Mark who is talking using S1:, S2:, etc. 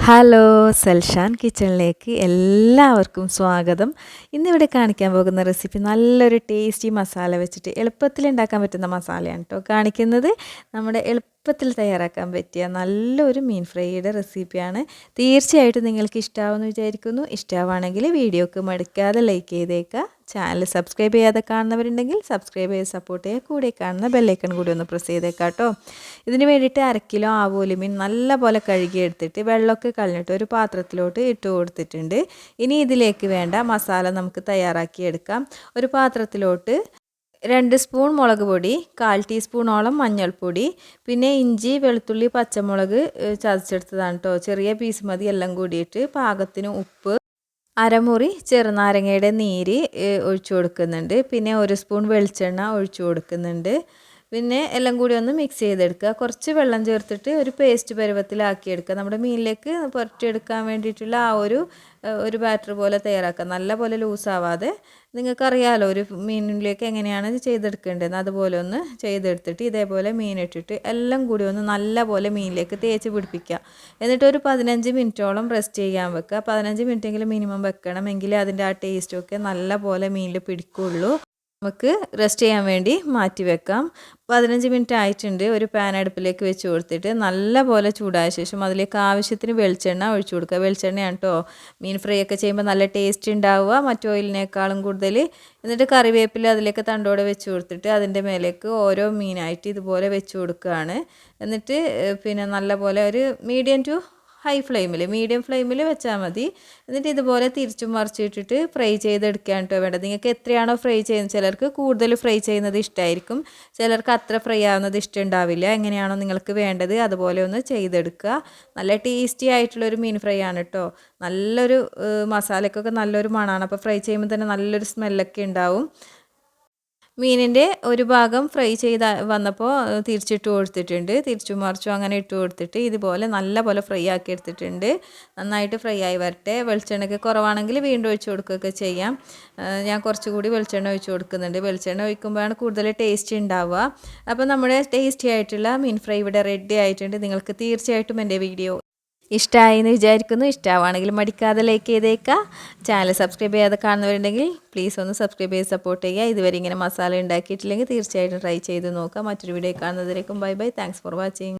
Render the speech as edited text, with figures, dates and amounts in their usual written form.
S1: Hello സെൽഷാൻ കിച്ചണിലേക്ക് എല്ലാവർക്കും സ്വാഗതം. ഇന്നിവിടെ കാണിക്കാൻ പോകുന്ന റെസിപ്പി നല്ലൊരു ടേസ്റ്റി മസാല വെച്ചിട്ട് എളുപ്പത്തിൽ ഉണ്ടാക്കാൻ പറ്റുന്ന മസാലയാണ് കേട്ടോ കാണിക്കുന്നത്. നമ്മുടെ എളുപ്പത്തിൽ തയ്യാറാക്കാൻ പറ്റിയ നല്ലൊരു മീൻ ഫ്രൈയുടെ റെസിപ്പിയാണ്. തീർച്ചയായിട്ടും നിങ്ങൾക്ക് ഇഷ്ടമാവുമെന്ന് വിചാരിക്കുന്നു. ഇഷ്ടമാവുകയാണെങ്കിൽ വീഡിയോക്ക് മടുക്കാതെ ലൈക്ക് ചെയ്തേക്കുക. ചാനൽ സബ്സ്ക്രൈബ് ചെയ്യാതെ കാണുന്നവരുണ്ടെങ്കിൽ സബ്സ്ക്രൈബ് ചെയ്ത് സപ്പോർട്ട് ചെയ്യുക. കൂടെ കാണുന്ന ബെല്ലൈക്കൺ കൂടി ഒന്ന് പ്രസ് ചെയ്തേക്കാം കേട്ടോ. ഇതിന് വേണ്ടിയിട്ട് 1/2 കിലോ ആവോലി മീൻ നല്ല പോലെ കഴുകിയെടുത്തിട്ട് വെള്ളമൊക്കെ കളഞ്ഞിട്ട് ഒരു പാത്രത്തിലോട്ട് ഇട്ട് കൊടുത്തിട്ടുണ്ട്. ഇനി ഇതിലേക്ക് വേണ്ട മസാല നമുക്ക് തയ്യാറാക്കിയെടുക്കാം. ഒരു പാത്രത്തിലോട്ട് 2 സ്പൂൺ മുളക് പൊടി, 1/4 ടീസ്പൂണോളം മഞ്ഞൾപ്പൊടി, പിന്നെ ഇഞ്ചി വെളുത്തുള്ളി പച്ചമുളക് ചതച്ചെടുത്തതാണ് കേട്ടോ. ചെറിയ പീസ് മതി. എല്ലാം കൂടിയിട്ട് പാകത്തിന് ഉപ്പ്, അരമുറി ചെറുനാരങ്ങയുടെ നീര് ഒഴിച്ചു കൊടുക്കുന്നുണ്ട്. പിന്നെ 1 സ്പൂൺ വെളിച്ചെണ്ണ ഒഴിച്ചു കൊടുക്കുന്നുണ്ട്. പിന്നെ എല്ലാം കൂടി ഒന്ന് മിക്സ് ചെയ്തെടുക്കുക. കുറച്ച് വെള്ളം ചേർത്തിട്ട് ഒരു പേസ്റ്റ് പരുവത്തിലാക്കിയെടുക്കുക. നമ്മുടെ മീനിലേക്ക് പുരട്ടിയെടുക്കാൻ വേണ്ടിയിട്ടുള്ള ആ ഒരു ബാറ്റർ പോലെ തയ്യാറാക്കുക. നല്ല പോലെ ലൂസാവാതെ. നിങ്ങൾക്കറിയാമല്ലോ ഒരു മീനിലേക്ക് എങ്ങനെയാണ് ചെയ്തെടുക്കേണ്ടതെന്ന്. അതുപോലെ ഒന്ന് ചെയ്തെടുത്തിട്ട് ഇതേപോലെ മീനിട്ടിട്ട് എല്ലാം കൂടി ഒന്ന് നല്ല പോലെ മീനിലേക്ക് തേച്ച് പിടിപ്പിക്കുക. എന്നിട്ട് ഒരു 15 മിനിറ്റോളം റെസ്റ്റ് ചെയ്യാൻ വെക്കുക. 15 മിനിറ്റെങ്കിലും മിനിമം വെക്കണം. എങ്കിലേ അതിൻ്റെ ആ ടേസ്റ്റൊക്കെ നല്ല പോലെ മീനിൽ പിടിക്കുള്ളൂ. നമുക്ക് റെസ്റ്റ് ചെയ്യാൻ വേണ്ടി മാറ്റി വെക്കാം. 15 മിനിറ്റ് ആയിട്ടുണ്ട്. ഒരു പാൻ അടുപ്പിലേക്ക് വെച്ച് കൊടുത്തിട്ട് നല്ല പോലെ ചൂടായ ശേഷം അതിലേക്ക് ആവശ്യത്തിന് വെളിച്ചെണ്ണ ഒഴിച്ചു കൊടുക്കുക. വെളിച്ചെണ്ണയാണ് കേട്ടോ മീൻ ഫ്രൈ ഒക്കെ ചെയ്യുമ്പോൾ നല്ല ടേസ്റ്റ് ഉണ്ടാവുക മറ്റു ഓയിലിനേക്കാളും കൂടുതൽ. എന്നിട്ട് കറിവേപ്പില അതിലേക്ക് തണ്ടോടെ വെച്ച് കൊടുത്തിട്ട് അതിൻ്റെ മേലേക്ക് ഓരോ മീനായിട്ട് ഇതുപോലെ വെച്ച് കൊടുക്കുകയാണ്. എന്നിട്ട് പിന്നെ നല്ല പോലെ ഒരു മീഡിയം ഫ്ലെയിമിൽ വെച്ചാൽ മതി. എന്നിട്ട് ഇതുപോലെ തിരിച്ചും മറിച്ചിട്ടിട്ട് ഫ്രൈ ചെയ്തെടുക്കാൻ കേട്ടോ വേണ്ടത്. നിങ്ങൾക്ക് എത്രയാണോ ഫ്രൈ ചെയ്യുന്നത്, ചിലർക്ക് കൂടുതൽ ഫ്രൈ ചെയ്യുന്നത് ഇഷ്ടമായിരിക്കും, ചിലർക്ക് അത്ര ഫ്രൈ ആവുന്നത് ഇഷ്ടമുണ്ടാവില്ല. എങ്ങനെയാണോ നിങ്ങൾക്ക് വേണ്ടത് അതുപോലെ ഒന്ന് ചെയ്തെടുക്കുക. നല്ല ടേസ്റ്റി ആയിട്ടുള്ളൊരു മീൻ ഫ്രൈ ആണ് കേട്ടോ. നല്ലൊരു മസാലയ്ക്കൊക്കെ നല്ലൊരു മണമാണ്. അപ്പോൾ ഫ്രൈ ചെയ്യുമ്പോൾ തന്നെ നല്ലൊരു സ്മെല്ലൊക്കെ ഉണ്ടാവും. മീനിൻ്റെ ഒരു ഭാഗം ഫ്രൈ ചെയ്ത് വന്നപ്പോൾ തിരിച്ചിട്ട് കൊടുത്തിട്ടുണ്ട്. തിരിച്ചു മറിച്ചു അങ്ങനെ ഇട്ട് കൊടുത്തിട്ട് ഇതുപോലെ നല്ല പോലെ ഫ്രൈ ആക്കി എടുത്തിട്ടുണ്ട്. നന്നായിട്ട് ഫ്രൈ ആയി വരട്ടെ. വെളിച്ചെണ്ണയ്ക്ക് കുറവാണെങ്കിൽ വീണ്ടും ഒഴിച്ച് കൊടുക്കുകയൊക്കെ ചെയ്യാം. ഞാൻ കുറച്ചുകൂടി വെളിച്ചെണ്ണ ഒഴിച്ച് കൊടുക്കുന്നുണ്ട്. വെളിച്ചെണ്ണ ഒഴിക്കുമ്പോഴാണ് കൂടുതൽ ടേസ്റ്റ് ഉണ്ടാവുക. അപ്പോൾ നമ്മുടെ ടേസ്റ്റി ആയിട്ടുള്ള മീൻ ഫ്രൈ ഇവിടെ റെഡി ആയിട്ടുണ്ട്. നിങ്ങൾക്ക് തീർച്ചയായിട്ടും എൻ്റെ വീഡിയോ ഇഷ്ടമായി എന്ന് വിചാരിക്കുന്നു. ഇഷ്ടമാണെങ്കിൽ മടിക്കാതെ ലൈക്ക് ചെയ്തേക്കുക. ചാനൽ സബ്സ്ക്രൈബ് ചെയ്യാതെ കാണുന്നവരുണ്ടെങ്കിൽ പ്ലീസ് ഒന്ന് സബ്സ്ക്രൈബ് ചെയ്ത് സപ്പോർട്ട് ചെയ്യുക. ഇതുവരെ ഇങ്ങനെ മസാല ഉണ്ടാക്കിയിട്ടില്ലെങ്കിൽ തീർച്ചയായിട്ടും ട്രൈ ചെയ്ത് നോക്കുക. മറ്റൊരു വീഡിയോ കാണുന്നതിലേക്കും bye bye. Thanks for watching.